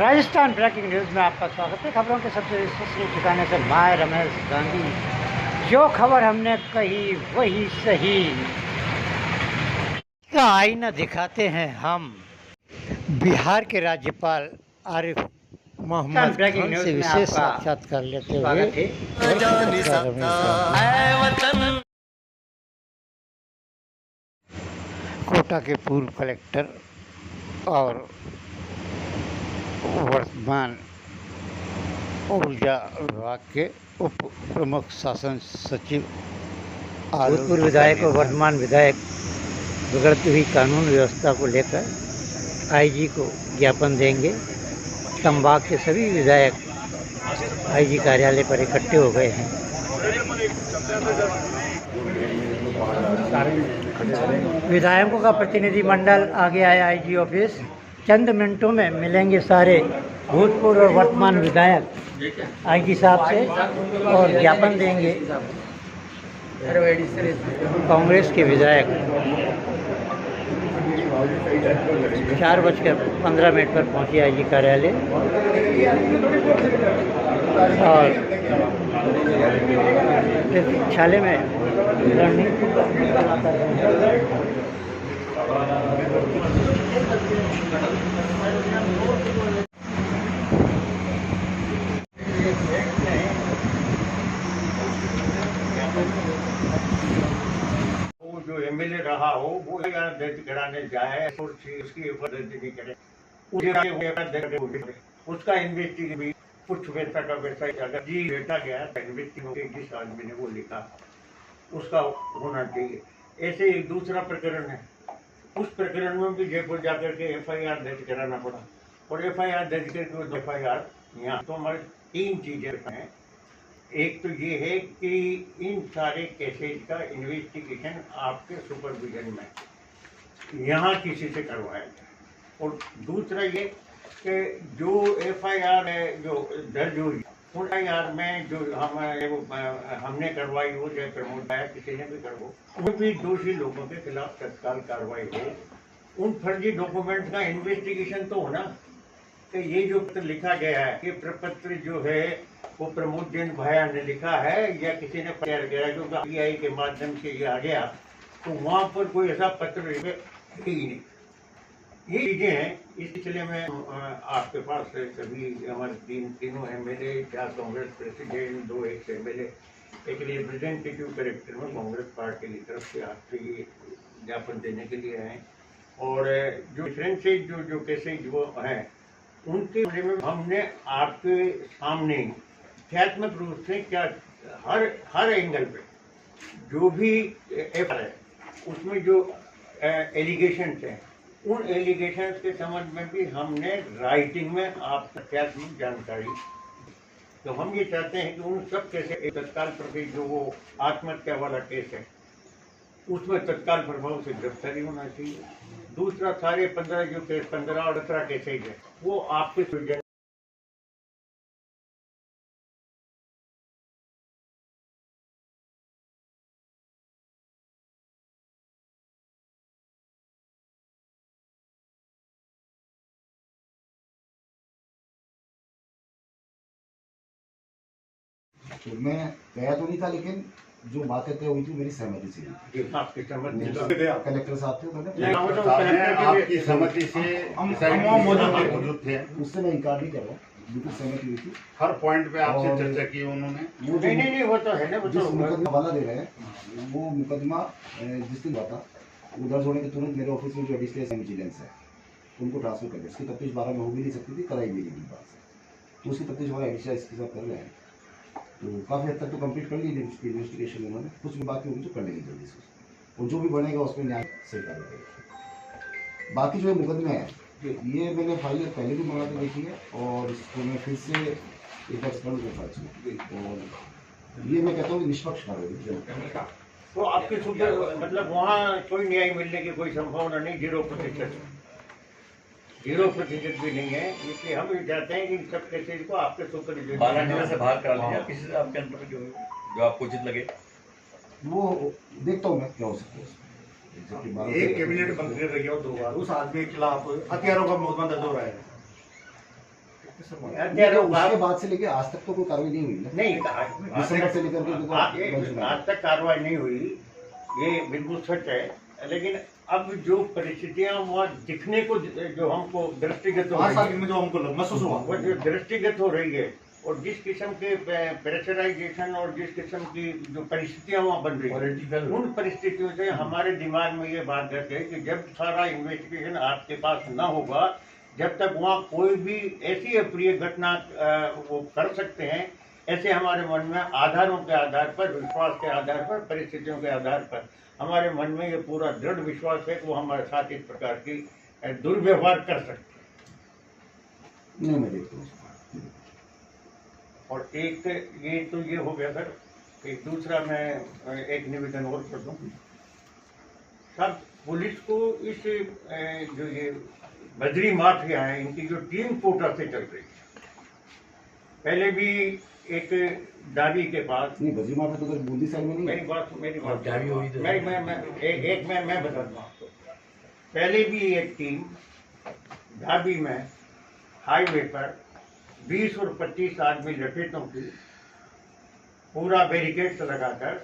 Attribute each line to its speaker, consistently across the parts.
Speaker 1: Rajasthan breaking news में आपका स्वागत है। खबरों के सबसे विश्वसनीय ठिकाने से मैं रमेश गांधी। जो खबर हमने कही वही सही का आईना दिखाते हैं हम। बिहार के राज्यपाल आरिफ मोहम्मद खान से विशेष साक्षात्कार लेते हुए कोटा के पूर्व कलेक्टर और वर्तमान ऊर्जा विभाग के उप प्रमुख शासन सचिव भूतपूर्व विधायक और वर्तमान विधायक बिगड़ती हुई कानून व्यवस्था को लेकर आईजी को ज्ञापन देंगे। संभाग के सभी विधायक आईजी कार्यालय पर इकट्ठे हो गए हैं। विधायकों का प्रतिनिधिमंडल आगे आया आईजी ऑफिस। चंद मिनटों में मिलेंगे सारे भूतपूर्व और वर्तमान विधायक आईजी साहब से और ज्ञापन देंगे। कांग्रेस के विधायक 4:15 पर पहुंचे आईजी कार्यालय और प्रतीक्षालय में रणनीति
Speaker 2: जो एमएलए रहा हो वो दर्ज कराने जाए और उसकी दर्ज नहीं करे, उसका इन्वेस्टिगेशन भी कुछ वैसा का वैसा अगर जी बैठा गया इन्वेस्टिगेशन जिस आदमी ने वो लिखा उसका होना चाहिए। ऐसे एक दूसरा प्रकरण है, उस प्रकरण में भी जयपुर जाकर के एफआईआर दर्ज कराना पड़ा और एफआईआर दर्ज करके एफआईआर यहाँ तो हमारे 3 चीजें हैं। एक तो ये है कि इन सारे केसेज का इन्वेस्टिगेशन आपके सुपरविजन में यहाँ किसी से करवाया जाए और दूसरा ये कि जो एफआईआर है जो दर्ज हुई उन एफआईआर में जो हमने करवाई हो चाहे प्रमोद आया किसी ने भी करवाई वो भी दोषी लोगों के खिलाफ तत्काल कार्रवाई हो। उन फर्जी डॉक्यूमेंट्स का इन्वेस्टिगेशन तो होना कि ये जो लिखा गया है ये प्रपत्र जो है वो प्रमोद जैन भाया ने लिखा है या किसी ने तैयार किया जो सीबीआई के माध्यम से ये आ गया तो वहाँ पर कोई ऐसा पत्र ही नहीं। ये चीजें हैं। इस सिलसिले में आपके पास सभी हमारे तीनों MLA 4 Congress president 2 ex MLA एक रिप्रेजेंटेटिव कैरेक्टर में कांग्रेस पार्टी की तरफ से आपसे ये ज्ञापन देने के लिए आए और जो डिफरेंसेज जो केसेज वो हैं उनके बारे में हमने आपके सामने तथ्यात्मक रूप से क्या हर एंगल पे जो भी एफआईआर है उसमें जो एलिगेशंस हैं उन एलिगेशंस के संबंध में भी हमने राइटिंग में आप तथ्यात्मक जानकारी तो हम ये चाहते हैं कि उन सब कैसे तत्काल प्रति जो वो आत्महत्या वाला केस है उसमें तत्काल प्रभाव से गिरफ्तारी होना चाहिए। दूसरा सारे 15 जो केस 15 और 18 केसेज है वो आपके सुविधा
Speaker 3: तो मैं गया तो नहीं था लेकिन जो बातें तय हुई थी मेरी सहमति से
Speaker 2: आपकी सहमति
Speaker 3: कलेक्टर साहब थे
Speaker 2: आपकी सहमति से हम मौजूद थे
Speaker 3: उससे मैं इनकार नहीं कर रहा हूँ, बिल्कुल सहमति हुई थी
Speaker 4: हर पॉइंट पे आपसे चर्चा की उन्होंने।
Speaker 2: नहीं वो तो है ना
Speaker 3: जिस मुकदमा हवाला दे रहे हैं वो मुकदमा जिस दिन हुआ था वो दर्ज होने के तुरंत मेरे ऑफिस में जो एडिशनल विजिलेंस है उनको ट्रांसफर कर दिया। उसकी तफ्तीश 12 में हो भी नहीं सकती थी, कराई भी नहीं बात से, तो उसकी तफ्तीश हमारा एडिशनल इसके साथ कर रहे हैं। तो काफ़ी हद तक तो कंप्लीट कर ली इन्वेस्टिगेशन उन्होंने, कुछ भी बाकी होगी तो कर लेंगे जल्दी से और जो भी बनेगा उसमें न्याय सही करेगा। बाकी जो मुकदमे हैं ये मैंने फाइल पहले भी मंगा के देखी है और इसको मैं फिर से एक एक्सपर्ट के साथ और ये मैं कहता हूँ निष्पक्ष कार्रवाई।
Speaker 2: तो आपके सुपर मतलब वहाँ कोई न्याय मिलने की कोई संभावना नहीं, 0% भी नहीं है। इसलिए हम ये चाहते हैं कि सब केसेज को आपके सुपर
Speaker 5: से बाहर करा लीजिए किसी से आपके अंदर जो आपको उचित लगे
Speaker 3: वो देखता हूँ मैं क्या हो सकता है।
Speaker 4: एक कैबिनेट मंत्री रही हो 2 बार, उस आदमी के खिलाफ हथियारों का मुकदमा दर्ज हो रहा है।
Speaker 2: અત્યારે
Speaker 3: उसके बाद से लेके आज तक तो कोई कार्रवाई नहीं हुई ना?
Speaker 2: नहीं
Speaker 3: दिसंबर से लेकर के तो
Speaker 2: आज तक कार्रवाई नहीं हुई, ये बिल्कुल सच है। लेकिन अब जो परिस्थितियां वहाँ दिखने को जो हमको दृष्टिगत हो रही है,
Speaker 4: में जो हमको महसूस हुआ
Speaker 2: वो जो दृष्टिगत हो रही है, और जिस किस्म के प्रेशराइजेशन और जिस किस्म की जो परिस्थितियां वहाँ बन रही है, उन परिस्थितियों से हमारे दिमाग में ये बात रहती है कि जब सारा इन्वेस्टिगेशन आपके पास न होगा, जब तक वहाँ कोई भी ऐसी अप्रिय घटना वो कर सकते हैं, ऐसे हमारे मन में आधारों के आधार पर, विश्वास के आधार पर, परिस्थितियों के आधार पर हमारे मन में ये पूरा दृढ़ विश्वास है कि वो हमारे साथ इस प्रकार की दुर्व्यवहार कर सकते हैं।
Speaker 3: नहीं मैं देखता हूँ।
Speaker 2: और एक ये तो ये हो गया सर, एक दूसरा मैं एक निवेदन और कर दूँ। सब पुलिस को इस जो ये बजरी माफिया है, इनकी जो टीम कोटा से चल रही है, पहले भी एक डाबी के पास,
Speaker 3: नहीं बजरी माफिया तो उधर बूंदी साइड में नहीं है।
Speaker 2: मेरी बात मैं बताता हूँ आपको। पहले भी एक टीम ढाबी में हाईवे पर 20 और 25 आदमी लपेटों की पूरा बैरिकेड लगाकर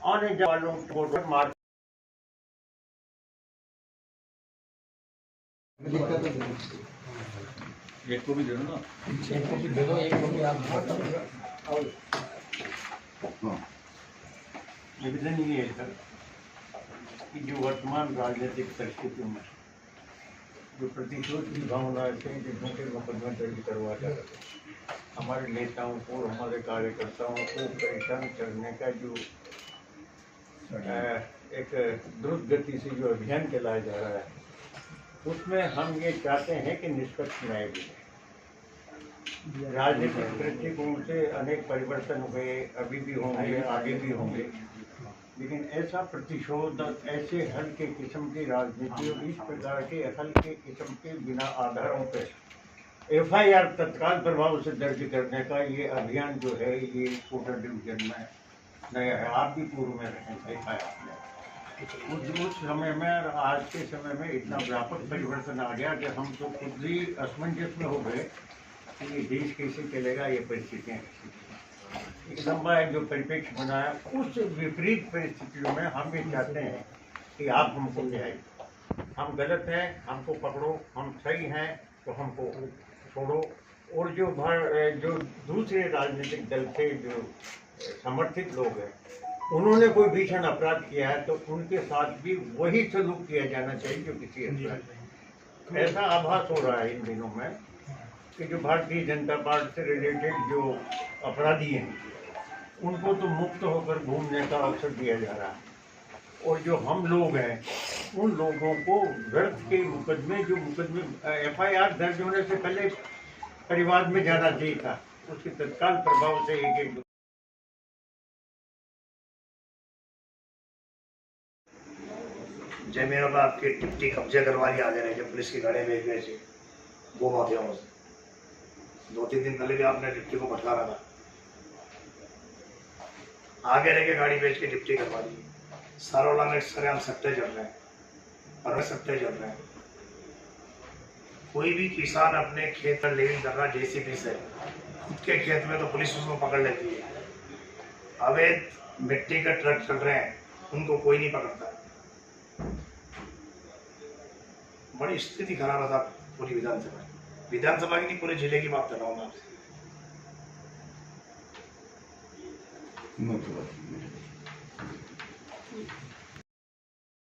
Speaker 2: आने जाने वालों को मार
Speaker 5: एक को भी दे दो ना।
Speaker 3: हाँ।
Speaker 2: निवेदन ये है सर कि जो वर्तमान राजनीतिक परिस्थितियों में जो प्रतिशोध की भावना से जो झूठे मुकदमे दर्ज करवा कर हमारे नेताओं को और हमारे कार्यकर्ताओं को परेशान करने का जो एक द्रुत गति से जो अभियान चलाया जा रहा है, उसमें हम ये चाहते हैं कि निष्पक्ष न्याय मिले। राजनीतिक दृष्टिकोण से अनेक परिवर्तन हुए, अभी भी होंगे, आगे भी होंगे, लेकिन ऐसा प्रतिशोध, ऐसे हल्के किस्म की राजनीति और इस प्रकार के हल्के किस्म के बिना आधारों पर FIR तत्काल प्रभाव से दर्ज करने का ये अभियान जो है, ये कोटा डिवीजन में नया है। आप भी पूर्व में रहे, देखा है आपने। उस समय में और आज के समय में इतना व्यापक परिवर्तन आ गया कि हम तो खुद ही असमंजस में हो गए कि ये देश कैसे चलेगा, ये परिस्थितियाँ कैसे। एक लंबा जो परिप्रेक्ष्य बनाया, उस विपरीत परिस्थितियों में हम ये चाहते हैं कि आप हमको न्याय दो। हम गलत हैं, हमको पकड़ो, हम सही हैं तो हमको छोड़ो। और जो दूसरे राजनीतिक दल से जो समर्थित लोग हैं, उन्होंने कोई भीषण अपराध किया है तो उनके साथ भी वही सलूक किया जाना चाहिए जो किसी अपराध। ऐसा आभास हो रहा है इन दिनों में कि जो भारतीय जनता पार्टी से रिलेटेड जो अपराधी हैं, उनको तो मुक्त होकर घूमने का अवसर दिया जा रहा है, और जो हम लोग हैं उन लोगों को व्यर्थ के मुकदमे, जो मुकदमे FIR दर्ज होने से पहले परिवार में जाना चाहिए था, उसके तत्काल प्रभाव से एक
Speaker 6: जय मेरा बाप के टिप्टी कब्जे करवा के आ जा रहे, जब पुलिस की गाड़ी भेज गए थे वो माफियाओं से 2-3 दिन पहले भी आपने टिप्टी को भटका रहा था, आगे रह के गाड़ी भेज के टिप्टी करवा दी। सारोला में सरेआम सट्टे चल रहे हैं, और सट्टे चल रहे हैं। कोई भी किसान अपने खेत पर लेविंग कर रहा JCB से, खुद के खेत में तो पुलिस उसको पकड़ लेती है। अवैध मिट्टी के ट्रक चल रहे हैं, उनको कोई नहीं पकड़ता। बड़ी स्थिति खराब है साहब पूरी विधानसभा की नहीं, पूरे जिले की बात कर रहा हूँ मैं आपसे।
Speaker 3: मैं